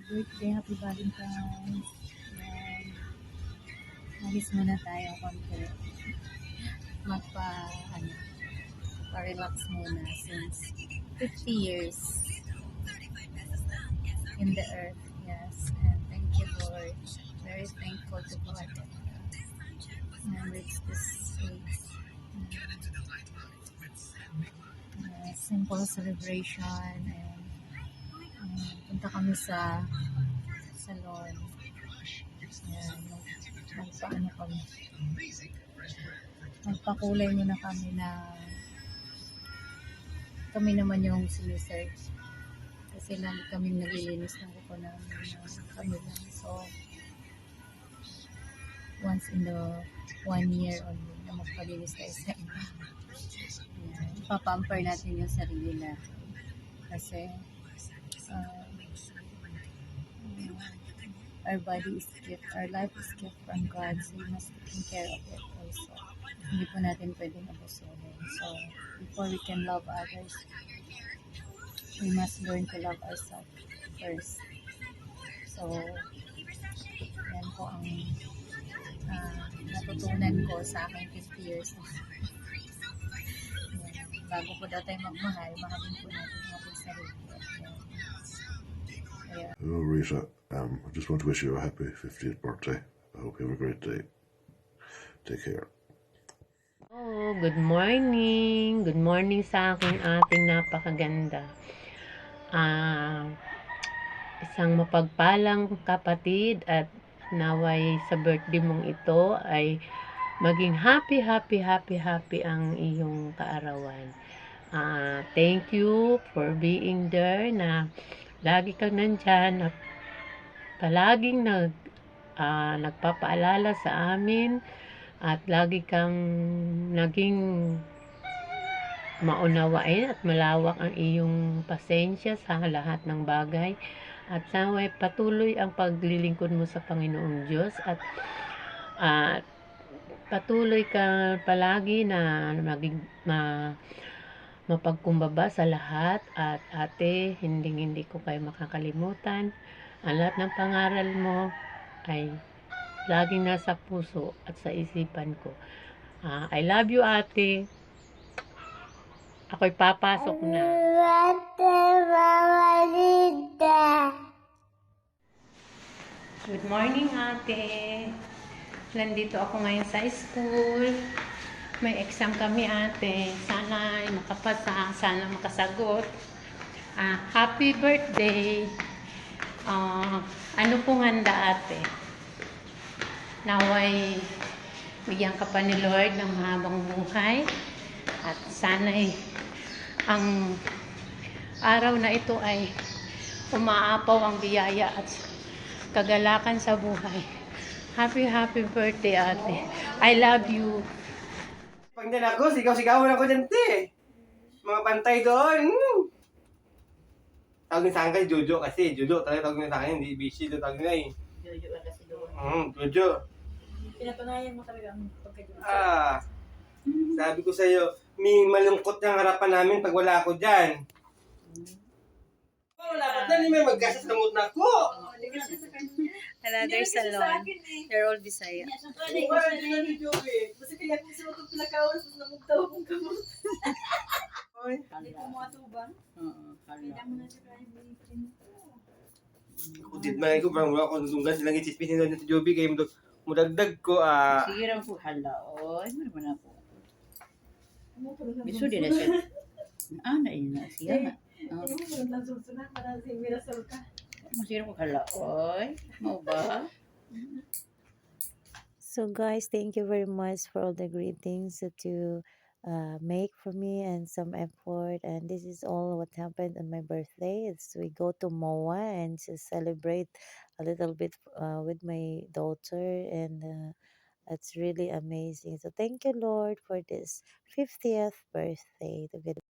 birthday, happy Valentine's. Yan. Alis muna tayo konti. Magpa, ano, pa-relax muna since 50 years in the earth. Yes. And thank you, Lord. Very thankful to God that I reached this age. Simple celebration and punta kami sa salon. Ayan, magpaano kami. Magpakulay muna kami na kami naman yung sinisearch. Kasi lagi kami naglilinis ng kuko namin na kami lang. So, once in the 1 year only na magpalinis tayo sa iba. Ipapamper natin yung sarili natin. Kasi, our body is gift, our life is gift from God, so we must take care of it also. Hindi po natin pwedeng abusuhin. So, before we can love others, we must learn to love ourselves first. So, yan po ang natutunan ko sa aking 50 years. Yan. Bago po daw tayo magmahal, mahalin po natin ang ating sarili. Hello, Rita. I just want to wish you a happy 50th birthday. I hope you have a great day. Take care. Oh, good morning. Good morning sa aking ating napakaganda. Isang mapagpalang kapatid at naway sa birthday mong ito ay maging happy ang iyong kaarawan. Thank you for being there na lagi kang nandyan at palaging nagpapaalala sa amin at lagi kang naging maunawain at malawak ang iyong pasensya sa lahat ng bagay at naway patuloy ang paglilingkod mo sa Panginoong Diyos at patuloy ka palagi na maging mapagkumbaba sa lahat at ate, hindi ko kayo makakalimutan. Ang lahat ng pangaral mo ay laging nasa puso at sa isipan ko. I love you, ate. Ako'y papasok na. Good morning, ate. Nandito ako ngayon sa school. May exam kami, ate. Sana ay makapasa, sana makasagot. Happy birthday. Ano pong handa, ate? Naway bigyan ka pa ni Lord ng mahabang buhay at sana'y ang araw na ito ay umaapaw ang biyaya at kagalakan sa buhay. Happy birthday, ate. I love you. Pag dyan ako, sigaw-sigawan ako dyan, te. Mga pantay doon. Tawag niya sa akin kay Jojo kasi. Jojo talaga tawag niya sa akin. Hindi busy doon tawag niya eh. Jojo lang kasi doon. Jojo. Pinatunayan mo talaga ang pagka-Jojo. Sabi ko sa'yo, may malungkot ng harapan namin pag wala ako dyan. Wala pa dyan, may maggasas na mood na ako. Another salon. They're all Bisaya. Kasi kaya kung sino itong pinakawas, mas namugtaw kong kamot. Hindi ko mga tubang. Kaya mo na siya kahit may print ko. Ako din man ko, parang wala ko nandunggan silang ichispisin doon sa Joby kayo mudagdag ko. Sige lang po, hala. Oy, ano naman ako. Biso din na siya. Nain na siya. Hindi mo parang nasusunan para si Mirasol ka. Masira ko hala. Oy, mau ba? So guys, thank you very much for all the great things that you make for me and some effort. And this is all what happened on my birthday. It's we go to MOA and just celebrate a little bit with my daughter, and it's really amazing. So thank you, Lord, for this 50th birthday.